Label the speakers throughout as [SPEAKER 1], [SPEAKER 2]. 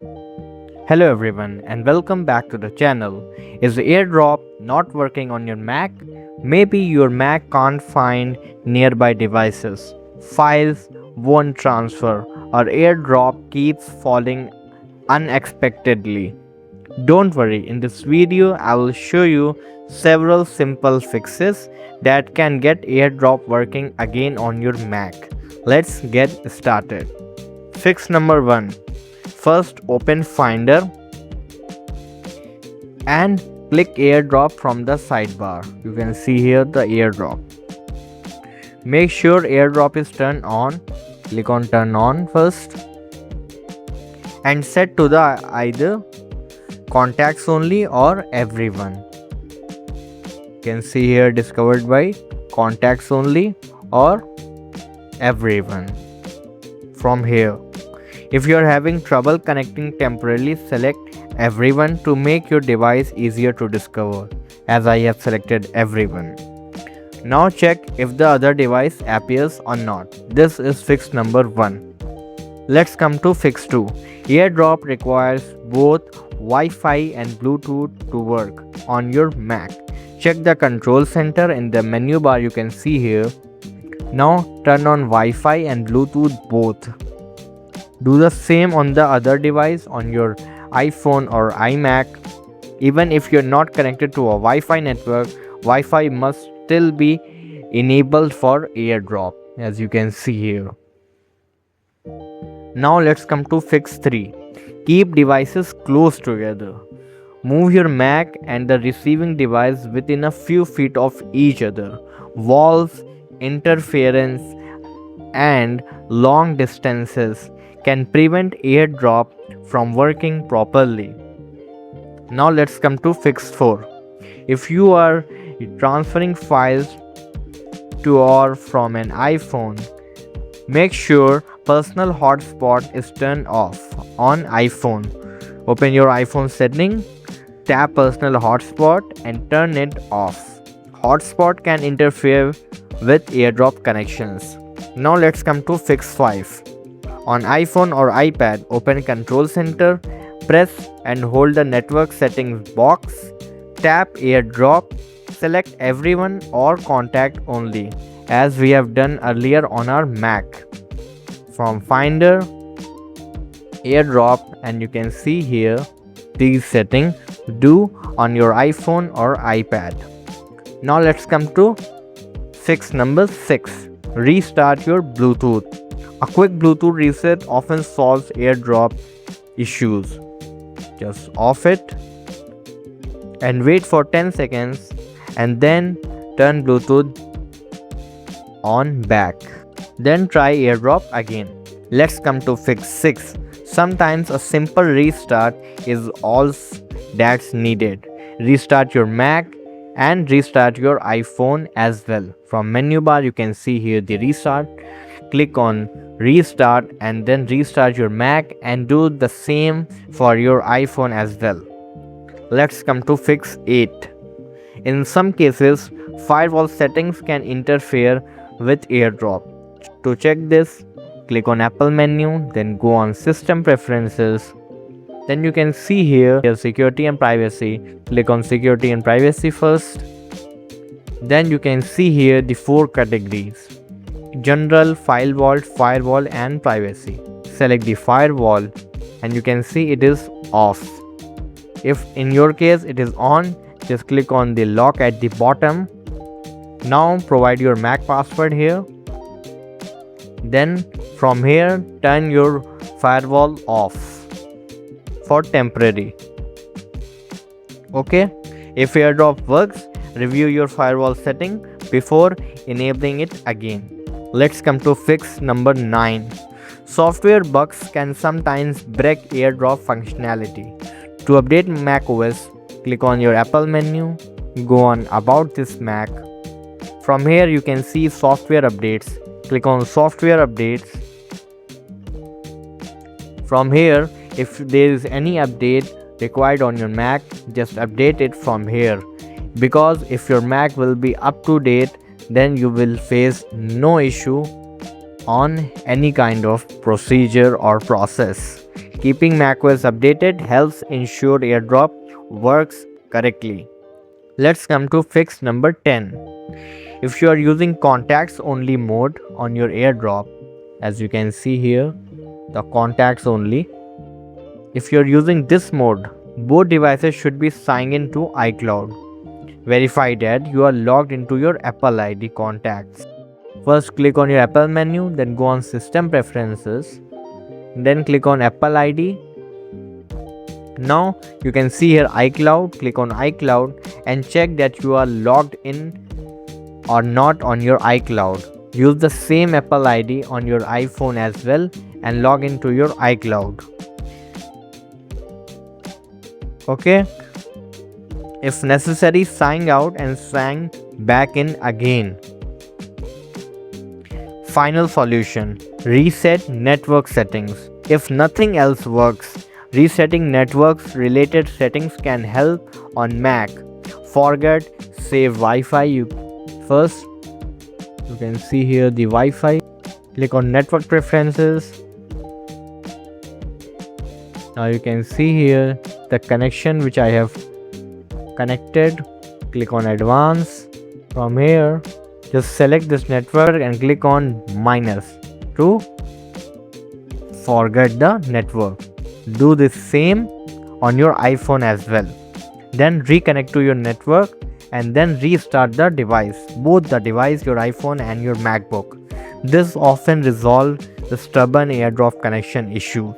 [SPEAKER 1] Hello everyone and welcome back to the channel. Is the AirDrop not working on your Mac? Maybe your Mac can't find nearby devices, files won't transfer, or AirDrop keeps falling unexpectedly. Don't worry, in this video I will show you several simple fixes that can get AirDrop working again on your Mac. Let's get started. Fix number 1. First open Finder and click AirDrop from the sidebar. You can see here the AirDrop. Make sure AirDrop is turned on. Click on turn on first and set to the either contacts only or everyone. You can see here discovered by contacts only or everyone. From here, if you are having trouble connecting temporarily, select everyone to make your device easier to discover, as I have selected everyone. Now check if the other device appears or not. This is fix number 1. Let's come to fix 2. AirDrop requires both Wi-Fi and Bluetooth to work on your Mac. Check the control center in the menu bar you can see here. Now turn on Wi-Fi and Bluetooth both. Do the same on the other device on your iPhone or iMac. Even if you're not connected to a Wi-Fi network, Wi-Fi must still be enabled for AirDrop, as you can see here. Now let's come to fix 3. Keep devices close together. Move your Mac and the receiving device within a few feet of each other. Walls, interference, and long distances can prevent AirDrop from working properly. Now let's come to fix 4. If you are transferring files to or from an iPhone, make sure Personal Hotspot is turned off on iPhone. Open your iPhone setting, tap Personal Hotspot and turn it off. Hotspot can interfere with AirDrop connections. Now let's come to fix 5. On iPhone or iPad, open Control Center, press and hold the network settings box, tap AirDrop, select everyone or contact only, as we have done earlier on our Mac. From Finder, AirDrop, and you can see here these settings do on your iPhone or iPad. Now let's come to fix number 6. Restart your Bluetooth. A quick Bluetooth reset often solves AirDrop issues. Just off it and wait for 10 seconds and then turn Bluetooth on back. Then try AirDrop again. Let's come to fix 6. Sometimes a simple restart is all that's needed. Restart your Mac and restart your iPhone as well. From menu bar you can see here the restart. Click on restart and then restart your Mac and do the same for your iPhone as well. Let's come to fix 8. In some cases, firewall settings can interfere with AirDrop. To check this, click on Apple menu, then go on System Preferences. Then you can see here Security and Privacy. Click on Security and Privacy first. Then you can see here the 4 categories: General, Firewall, and Privacy. Select the Firewall and you can see it is off. If in your case it is on, just click on the lock at the bottom. Now provide your Mac password here. Then from here turn your firewall off for temporary. Okay, if AirDrop works, review your firewall setting before enabling it again. Let's come to fix number 9. Software bugs can sometimes break AirDrop functionality. To update macOS, click on your Apple menu, go on About This Mac. From here you can see Software Updates. Click on Software Updates. From here, if there is any update required on your Mac, just update it from here. Because if your Mac will be up to date, then you will face no issue on any kind of procedure or process. Keeping macOS updated helps ensure AirDrop works correctly. Let's come to fix number 10. If you are using contacts only mode on your AirDrop, as you can see here, the contacts only. If you are using this mode, both devices should be signed into iCloud. Verify that you are logged into your Apple ID contacts. First click on your Apple menu, then go on System Preferences, then click on Apple ID. Now you can see here iCloud. Click on iCloud and check that you are logged in or not on your iCloud. Use the same Apple ID on your iPhone as well and log into your iCloud. Okay. If necessary, sign out and sign back in again. Final solution: reset network settings. If nothing else works, resetting networks related settings can help on Mac. Forget save Wi-Fi. First, you can see here the Wi-Fi. Click on network preferences. Now you can see here the connection which I have connected. Click on advanced. From here, just select this network and click on minus to forget the network. Do the same on your iPhone as well. Then reconnect to your network and then restart the device, both the device, your iPhone and your MacBook. This often resolves the stubborn AirDrop connection issues.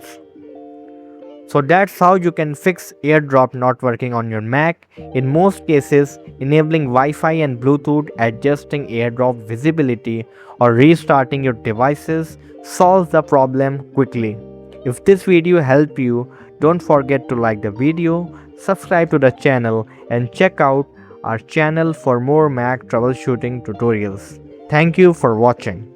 [SPEAKER 1] So that's how you can fix AirDrop not working on your Mac. In most cases, enabling Wi-Fi and Bluetooth, adjusting AirDrop visibility, or restarting your devices solves the problem quickly. If this video helped you, don't forget to like the video, subscribe to the channel, and check out our channel for more Mac troubleshooting tutorials. Thank you for watching.